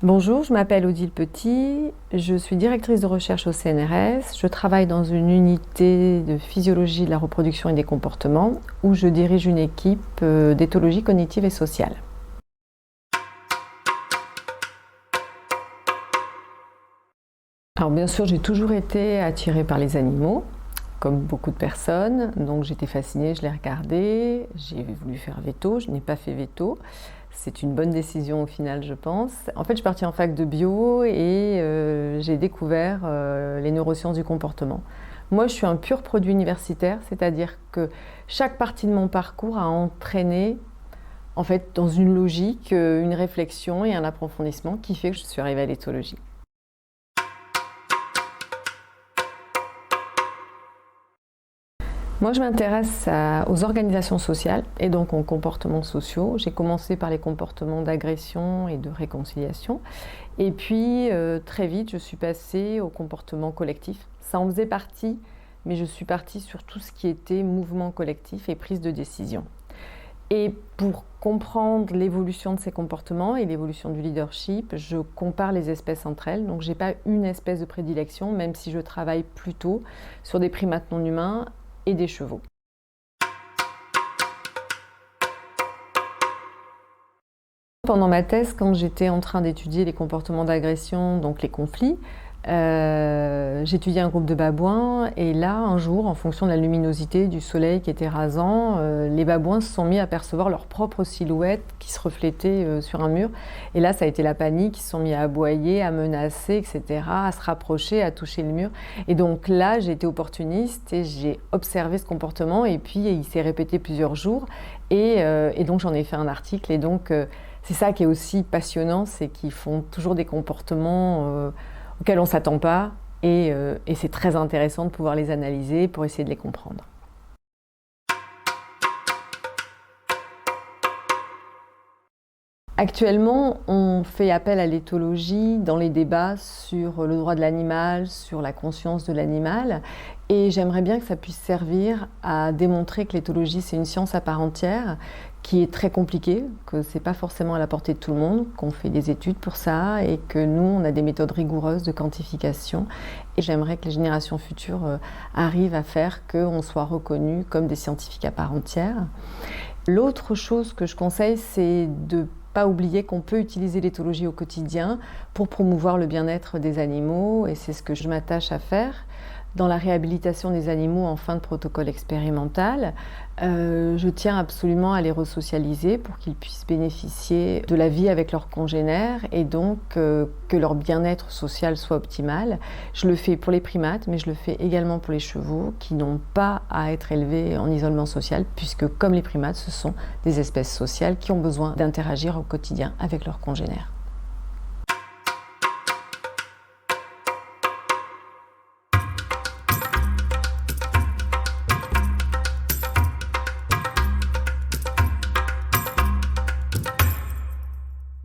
Bonjour, je m'appelle Odile Petit, je suis directrice de recherche au CNRS. Je travaille dans une unité de physiologie de la reproduction et des comportements où je dirige une équipe d'éthologie cognitive et sociale. Alors bien sûr, j'ai toujours été attirée par les animaux, comme beaucoup de personnes. Donc j'étais fascinée, je les regardais, j'ai voulu faire veto, je n'ai pas fait veto. C'est une bonne décision au final, je pense. En fait, je suis partie en fac de bio et j'ai découvert les neurosciences du comportement. Moi, je suis un pur produit universitaire, c'est-à-dire que chaque partie de mon parcours a entraîné, en fait, dans une logique, une réflexion et un approfondissement qui fait que je suis arrivée à l'éthologie. Moi, je m'intéresse aux organisations sociales et donc aux comportements sociaux. J'ai commencé par les comportements d'agression et de réconciliation. Et puis, très vite, je suis passée aux comportements collectifs. Ça en faisait partie, mais je suis partie sur tout ce qui était mouvement collectif et prise de décision. Et pour comprendre l'évolution de ces comportements et l'évolution du leadership, je compare les espèces entre elles. Donc, je n'ai pas une espèce de prédilection, même si je travaille plutôt sur des primates non humains et des chevaux. Pendant ma thèse, quand j'étais en train d'étudier les comportements d'agression, donc les conflits, j'étudiais un groupe de babouins et là, un jour, en fonction de la luminosité du soleil qui était rasant, les babouins se sont mis à percevoir leur propre silhouette qui se reflétait sur un mur. Et là, ça a été la panique, ils se sont mis à aboyer, à menacer, etc., à se rapprocher, à toucher le mur. Et donc là, j'ai été opportuniste et j'ai observé ce comportement et puis il s'est répété plusieurs jours et donc j'en ai fait un article et donc c'est ça qui est aussi passionnant, c'est qu'ils font toujours des comportements auxquels on ne s'attend pas et c'est très intéressant de pouvoir les analyser pour essayer de les comprendre. Actuellement, on fait appel à l'éthologie dans les débats sur le droit de l'animal, sur la conscience de l'animal. Et j'aimerais bien que ça puisse servir à démontrer que l'éthologie, c'est une science à part entière, qui est très compliquée, que ce n'est pas forcément à la portée de tout le monde, qu'on fait des études pour ça et que nous, on a des méthodes rigoureuses de quantification. Et j'aimerais que les générations futures arrivent à faire qu'on soit reconnus comme des scientifiques à part entière. L'autre chose que je conseille, c'est de ne pas oublier qu'on peut utiliser l'éthologie au quotidien pour promouvoir le bien-être des animaux et c'est ce que je m'attache à faire. Dans la réhabilitation des animaux en fin de protocole expérimental, je tiens absolument à les resocialiser pour qu'ils puissent bénéficier de la vie avec leurs congénères et donc que leur bien-être social soit optimal. Je le fais pour les primates, mais je le fais également pour les chevaux qui n'ont pas à être élevés en isolement social puisque comme les primates, ce sont des espèces sociales qui ont besoin d'interagir au quotidien avec leurs congénères.